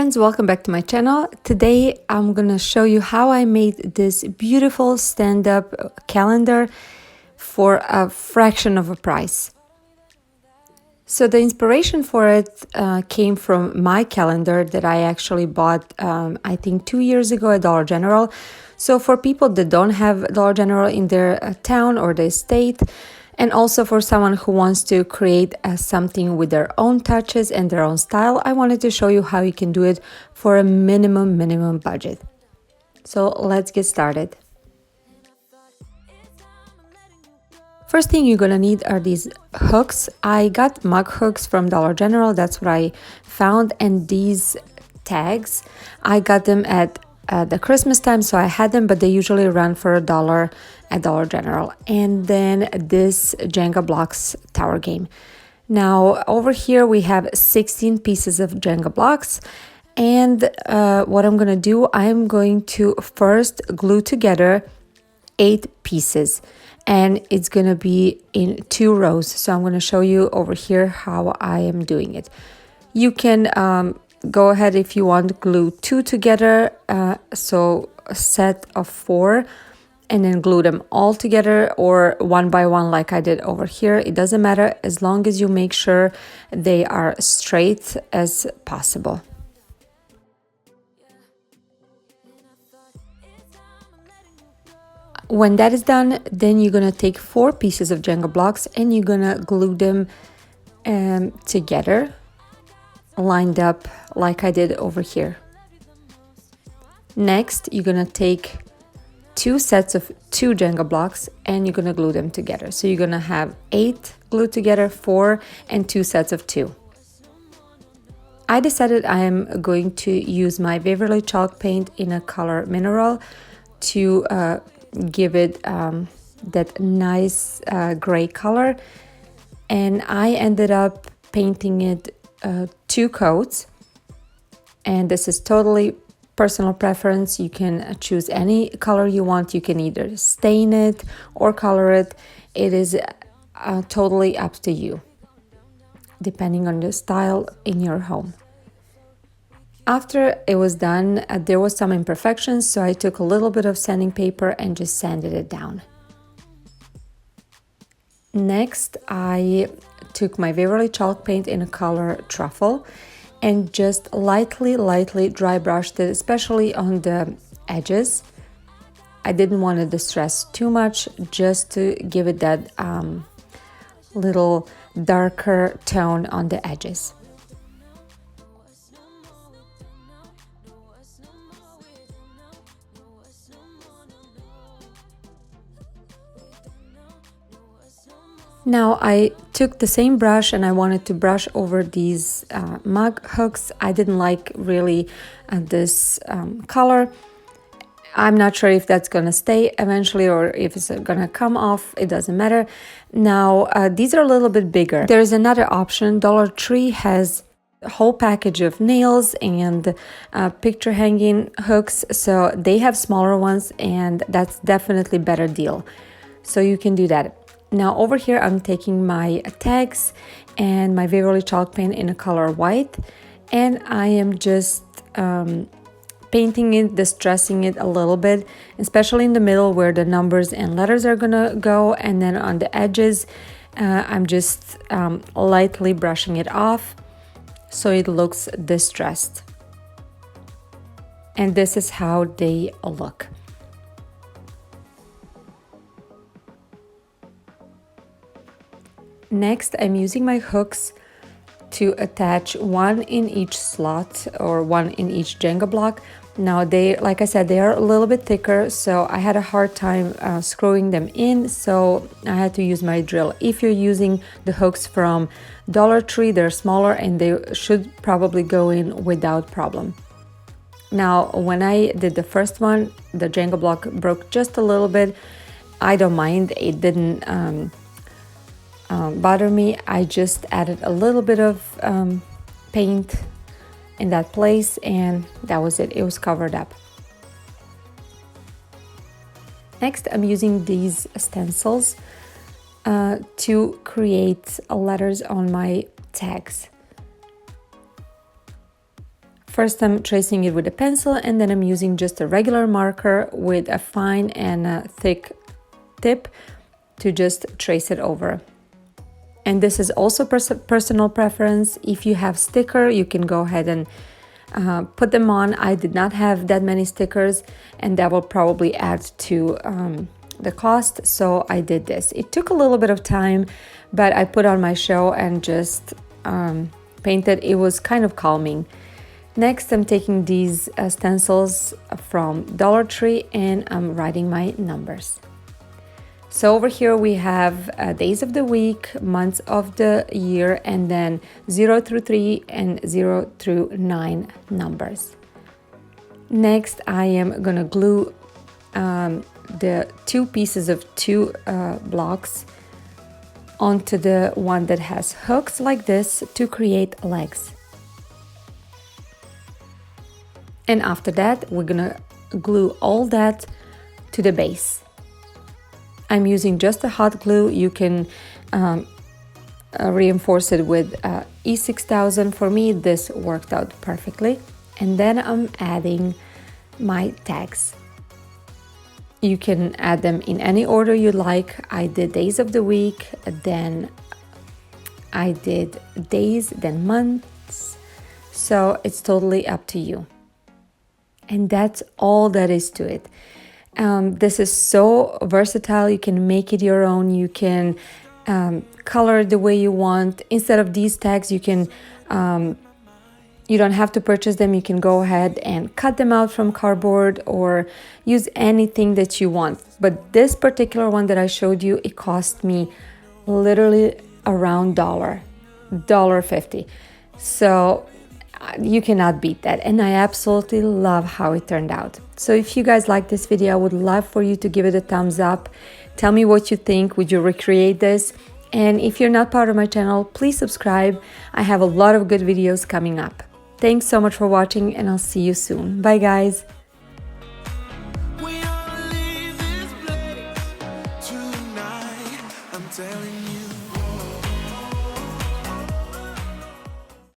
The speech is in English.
friends, welcome back to my channel. Today I'm gonna show you how I made this beautiful stand-up calendar for a fraction of a price. So the inspiration for it came from my calendar that I actually bought I think 2 years ago at Dollar General. So for people that don't have Dollar General in their town or their state, and also for someone who wants to create something with their own touches and their own style, I wanted to show you how you can do it for a minimum budget. So let's get started. First thing you're gonna need are these hooks. I got mug hooks from Dollar General, that's what I found, and these tags, I got them at the Christmas time, so I had them, but they usually run for $1 at Dollar General. And then this Jenga blocks tower game. Now over here we have 16 pieces of Jenga blocks, and what I'm gonna do, I'm going to first glue together 8 pieces, and it's gonna be in 2 rows. So I'm gonna show you over here how I am doing it. You can go ahead if you want, glue 2 together, so a set of 4, and then glue them all together, or one by one like I did over here. It doesn't matter as long as you make sure they are straight as possible. When that is done, then you're gonna take 4 pieces of Jenga blocks and you're gonna glue them together, lined up like I did over here. Next, you're gonna take 2 sets of 2 Jenga blocks and you're gonna glue them together. So you're gonna have 8 glued together, 4 and 2 sets of 2. I decided I am going to use my Waverly chalk paint in a color mineral to give it that nice gray color, and I ended up painting it 2 coats, and this is totally personal preference. You can choose any color you want. You can either stain it or color it. It is totally up to you, depending on the style in your home. After it was done, there was some imperfections, so I took a little bit of sanding paper and just sanded it down. Next, I took my Waverly chalk paint in a color truffle and just lightly dry brushed it, especially on the edges. I didn't want to distress too much, just to give it that little darker tone on the edges. Now I took the same brush and I wanted to brush over these mug hooks. I didn't like really this color. I'm not sure if that's gonna stay eventually or if it's gonna come off. It doesn't matter. Now these are a little bit bigger. There's another option. Dollar Tree has a whole package of nails and picture hanging hooks, so they have smaller ones, and that's definitely a better deal. So you can do that. Now over here I'm taking my tags and my Waverly chalk paint in a color white, and I am just painting it, distressing it a little bit, especially in the middle where the numbers and letters are gonna go, and then on the edges I'm just lightly brushing it off so it looks distressed. And this is how they look. Next, I'm using my hooks to attach 1 in each slot or 1 in each Jenga block. Now they, like I said, they are a little bit thicker, so I had a hard time screwing them in, so I had to use my drill. If you're using the hooks from Dollar Tree, they're smaller and they should probably go in without problem. Now, when I did the first one, the Jenga block broke just a little bit. I don't mind, it didn't bother me. I just added a little bit of paint in that place, and that was it. It was covered up. Next, I'm using these stencils to create letters on my tags. First I'm tracing it with a pencil, and then I'm using just a regular marker with a fine and a thick tip to just trace it over. And this is also personal preference. If you have sticker, you can go ahead and put them on. I did not have that many stickers, and that will probably add to the cost, so I did this. It took a little bit of time, but I put on my show and just painted. It was kind of calming. Next, I'm taking these stencils from Dollar Tree and I'm writing my numbers. So over here we have days of the week, months of the year, and then 0 through 3 and 0 through 9 numbers. Next, I am gonna glue the two pieces of two blocks onto the one that has hooks like this to create legs. And after that, we're gonna glue all that to the base. I'm using just a hot glue. You can reinforce it with E6000. For me, this worked out perfectly. And then I'm adding my tags. You can add them in any order you like. I did days of the week, then I did days, then months. So it's totally up to you. And that's all that is to it. This is so versatile. You can make it your own. You can color it the way you want. Instead of these tags, you can you don't have to purchase them. You can go ahead and cut them out from cardboard or use anything that you want. But this particular one that I showed you, it cost me literally around $1.50. So you cannot beat that, and I absolutely love how it turned out. So if you guys like this video, I would love for you to give it a thumbs up. Tell me what you think. Would you recreate this? And if you're not part of my channel, please subscribe. I have a lot of good videos coming up. Thanks so much for watching, and I'll see you soon. Bye guys. Telling